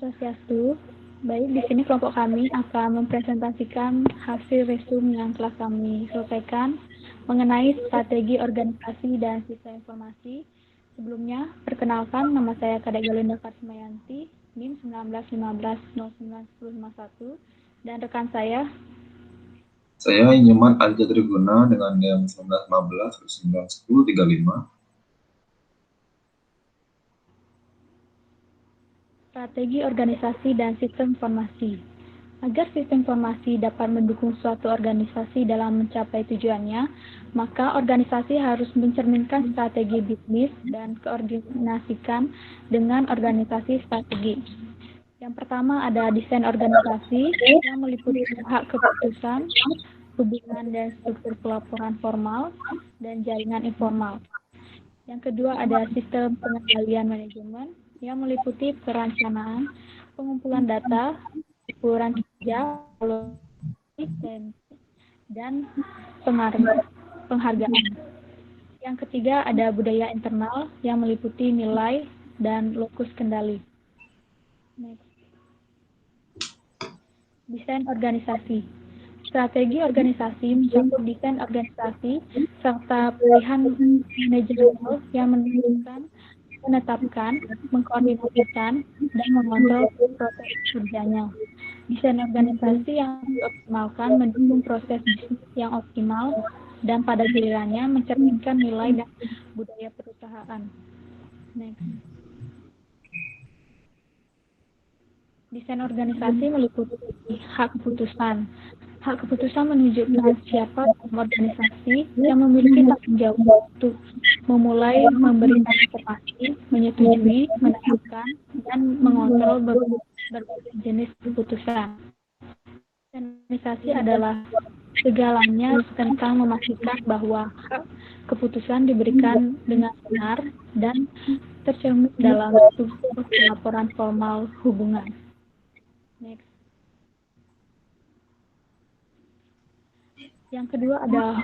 Swastiastu. Baik, di sini kelompok kami akan mempresentasikan hasil resume yang telah kami selesaikan mengenai strategi organisasi dan sistem informasi. Sebelumnya, perkenalkan nama saya Kadek Galinda Karsmayanti, NIM 1915091051, dan rekan saya. Saya Nyoman Alja Triguna dengan NIM 1915-91035. Strategi organisasi dan sistem informasi. Agar sistem informasi dapat mendukung suatu organisasi dalam mencapai tujuannya, maka organisasi harus mencerminkan strategi bisnis dan koordinasikan dengan organisasi strategi. Yang pertama ada desain organisasi yang meliputi hak keputusan, hubungan dan struktur pelaporan formal, dan jaringan informal. Yang kedua ada sistem pengendalian manajemen yang meliputi perencanaan, pengumpulan data, ukuran kerja, dan penghargaan. Yang ketiga ada budaya internal yang meliputi nilai dan lokus kendali. Next. Desain organisasi. Strategi organisasi mencakup desain organisasi serta pilihan manajerial yang menetapkan, mengkoordinasikan, dan mengontrol proses kerjanya. Desain organisasi yang dioptimalkan mendukung proses bisnis yang optimal dan pada gilirannya mencerminkan nilai dan budaya perusahaan. Next. Desain organisasi meliputi hak keputusan. Hak keputusan menunjukkan siapa organisasi yang memiliki tanggung jawab untuk memulai memberikan informasi, menyetujui, menetapkan, dan mengontrol berbagai jenis keputusan. Organisasi adalah segalanya tentang memastikan bahwa hak keputusan diberikan dengan benar dan tercermin dalam struktur laporan formal hubungan. Next. Yang kedua ada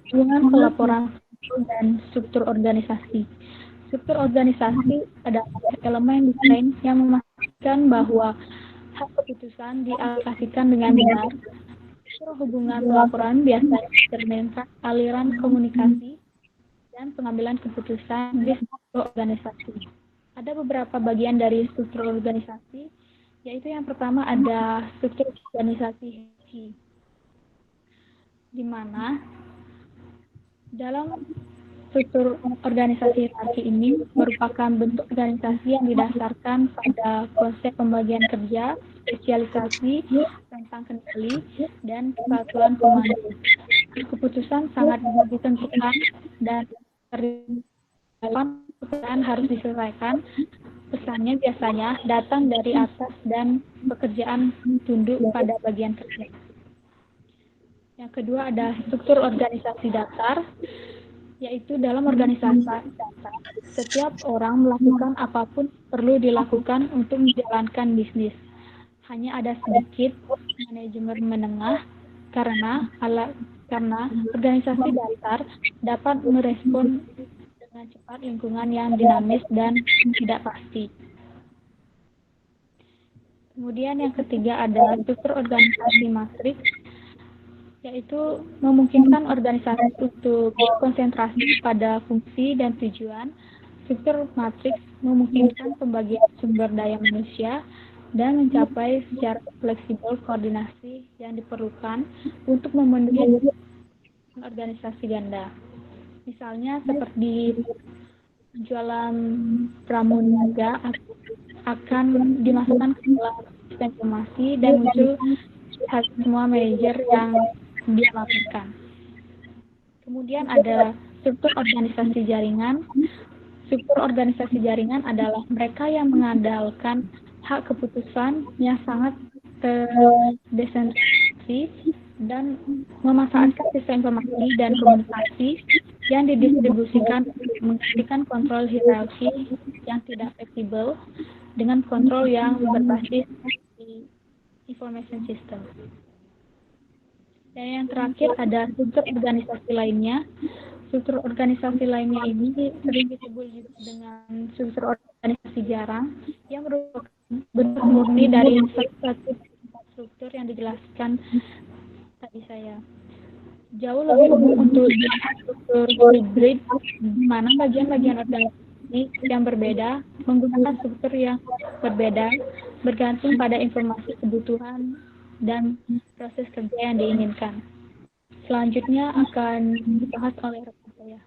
hubungan pelaporan dan struktur organisasi. Struktur organisasi adalah elemen desain yang memastikan bahwa hak keputusan dialokasikan dengan benar. Struktur hubungan pelaporan biasanya mencerminkan aliran komunikasi dan pengambilan keputusan di struktur organisasi. Ada beberapa bagian dari struktur organisasi, yaitu yang pertama ada struktur organisasi hierarki, di mana dalam struktur organisasi hierarki ini merupakan bentuk organisasi yang didasarkan pada konsep pembagian kerja, spesialisasi, tentang kendali, dan kesatuan komando. Keputusan sangat ditentukan dan pekerjaan harus diselesaikan. Pesannya biasanya datang dari atas dan pekerjaan tunduk pada bagian kerja. Yang kedua ada struktur organisasi dasar, yaitu dalam organisasi dasar, setiap orang melakukan apapun perlu dilakukan untuk menjalankan bisnis. Hanya ada sedikit manajemen menengah karena organisasi dasar dapat merespon dengan cepat lingkungan yang dinamis dan tidak pasti. Kemudian yang ketiga ada struktur organisasi matriks, yaitu memungkinkan organisasi untuk konsentrasi pada fungsi dan tujuan. Struktur matriks memungkinkan pembagian sumber daya manusia dan mencapai secara fleksibel koordinasi yang diperlukan untuk memenuhi organisasi ganda. Misalnya seperti jualan pramuniaga akan dimasukkan ke dalam sistem informasi dan muncul semua manajer yang dia lakukan. Kemudian ada struktur organisasi jaringan. Struktur organisasi jaringan adalah mereka yang mengandalkan hak keputusan yang sangat terdesentralisasi dan memanfaatkan sistem informasi dan komunikasi yang didistribusikan untuk menggantikan kontrol hierarki yang tidak fleksibel dengan kontrol yang berbasis di information system. Dan yang terakhir ada struktur organisasi lainnya. Struktur organisasi lainnya ini sering disebut juga dengan struktur organisasi jarang, yang merupakan bentuk murni dari satu infrastruktur yang dijelaskan tadi saya. Jauh lebih umum untuk struktur hybrid, di mana bagian-bagian organisasi yang berbeda menggunakan struktur yang berbeda bergantung pada informasi kebutuhan dan proses kerja yang diinginkan. Selanjutnya akan dibahas oleh rekan saya.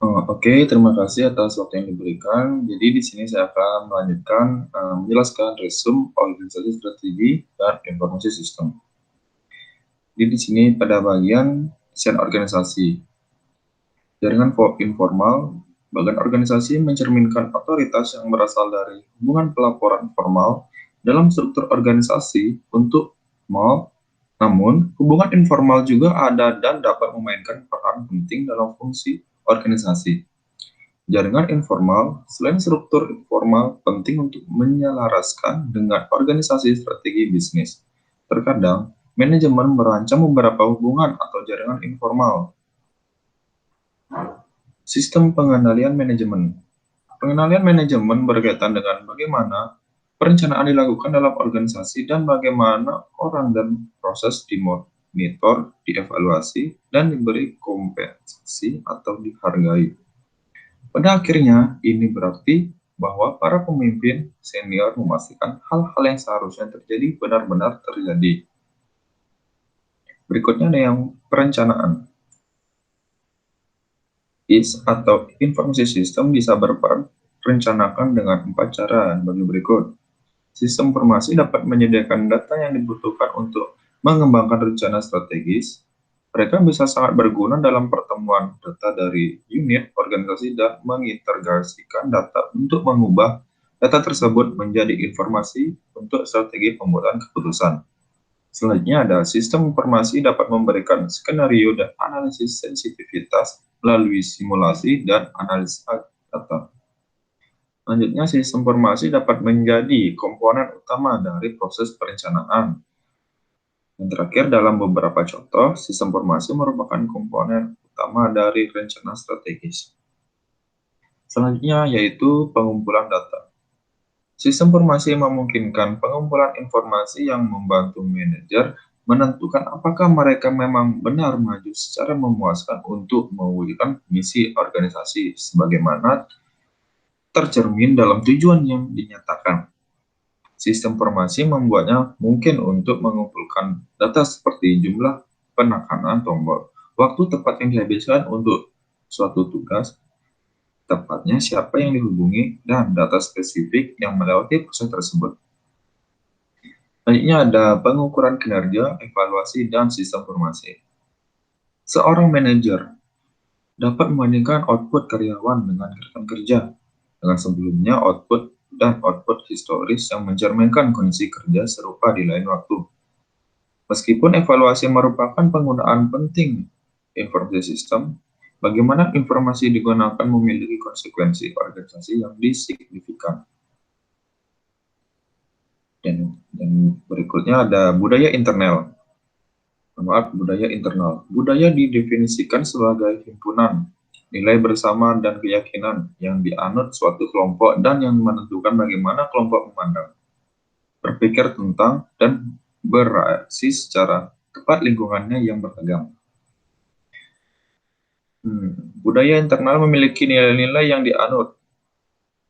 Oke, terima kasih atas waktu yang diberikan. Jadi di sini saya akan melanjutkan menjelaskan resume organisasi strategi dan informasi sistem. Jadi di sini pada bagian desain organisasi. Jaringan informal, bagian organisasi mencerminkan otoritas yang berasal dari hubungan pelaporan formal dalam struktur organisasi untuk mal. Namun, hubungan informal juga ada dan dapat memainkan peran penting dalam fungsi organisasi. Jaringan informal, selain struktur formal, penting untuk menyelaraskan dengan organisasi strategi bisnis. Terkadang, manajemen merancang beberapa hubungan atau jaringan informal. Sistem pengendalian manajemen. Pengendalian manajemen berkaitan dengan bagaimana perencanaan dilakukan dalam organisasi dan bagaimana orang dan proses dimonitor, dievaluasi, dan diberi kompensasi atau dihargai. Pada akhirnya, ini berarti bahwa para pemimpin senior memastikan hal-hal yang seharusnya terjadi benar-benar terjadi. Berikutnya ada yang perencanaan. Atau informasi sistem bisa direncanakan dengan 4 cara bagi berikut. Sistem informasi dapat menyediakan data yang dibutuhkan untuk mengembangkan rencana strategis. Mereka bisa sangat berguna dalam pertemuan data dari unit organisasi dan mengintegrasikan data untuk mengubah data tersebut menjadi informasi untuk strategi pembuatan keputusan. Selanjutnya ada sistem informasi dapat memberikan skenario dan analisis sensitivitas melalui simulasi dan analisa data. Selanjutnya, sistem informasi dapat menjadi komponen utama dari proses perencanaan. Yang terakhir, dalam beberapa contoh, sistem informasi merupakan komponen utama dari rencana strategis. Selanjutnya, yaitu pengumpulan data. Sistem informasi memungkinkan pengumpulan informasi yang membantu manajer menentukan apakah mereka memang benar maju secara memuaskan untuk mewujudkan misi organisasi sebagaimana tercermin dalam tujuan yang dinyatakan. Sistem informasi membuatnya mungkin untuk mengumpulkan data seperti jumlah penekanan tombol, waktu tepat yang dihabiskan untuk suatu tugas, tepatnya siapa yang dihubungi, dan data spesifik yang melewati proses tersebut. Selanjutnya ada pengukuran kinerja, evaluasi, dan sistem informasi. Seorang manajer dapat membandingkan output karyawan dengan rekan kerja dengan sebelumnya output dan output historis yang mencerminkan kondisi kerja serupa di lain waktu. Meskipun evaluasi merupakan penggunaan penting informasi sistem, bagaimana informasi digunakan memiliki konsekuensi organisasi yang signifikan. Dan berikutnya ada budaya internal. Budaya internal. Budaya didefinisikan sebagai himpunan nilai bersama dan keyakinan yang dianut suatu kelompok dan yang menentukan bagaimana kelompok memandang, berpikir tentang, dan bereaksi secara tepat lingkungannya yang beragam. Budaya internal memiliki nilai-nilai yang dianut.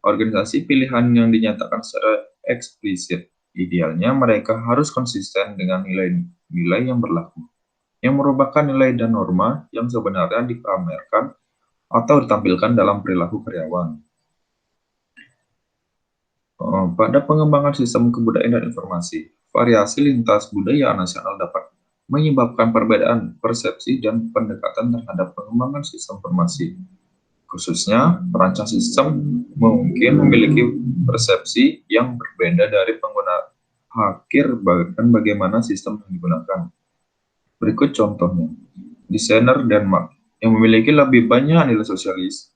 Organisasi pilihan yang dinyatakan secara eksplisit. Idealnya mereka harus konsisten dengan nilai-nilai yang berlaku, yang merupakan nilai dan norma yang sebenarnya dipamerkan atau ditampilkan dalam perilaku karyawan. Pada pengembangan sistem kebudayaan dan informasi, variasi lintas budaya nasional dapat menyebabkan perbedaan persepsi dan pendekatan terhadap pengembangan sistem informasi. Khususnya, perancang sistem mungkin memiliki persepsi yang berbeda dari pengguna akhir dan bagaimana sistem yang digunakan. Berikut contohnya. Desainer Denmark yang memiliki lebih banyak nilai sosialis,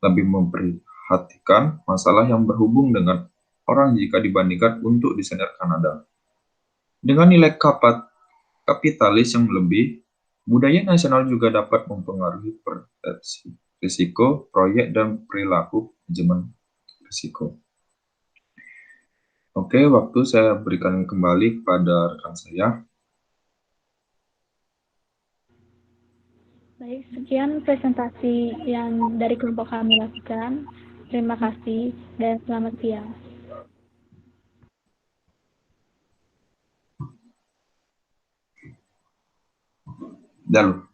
lebih memperhatikan masalah yang berhubung dengan orang jika dibandingkan untuk desainer Kanada. Dengan nilai kapitalis yang lebih, budaya nasional juga dapat mempengaruhi persepsi risiko proyek dan perilaku manajemen risiko. Oke, waktu saya berikan kembali kepada rekan saya. Baik, sekian presentasi yang dari kelompok kami lakukan. Terima kasih dan selamat siang. Dan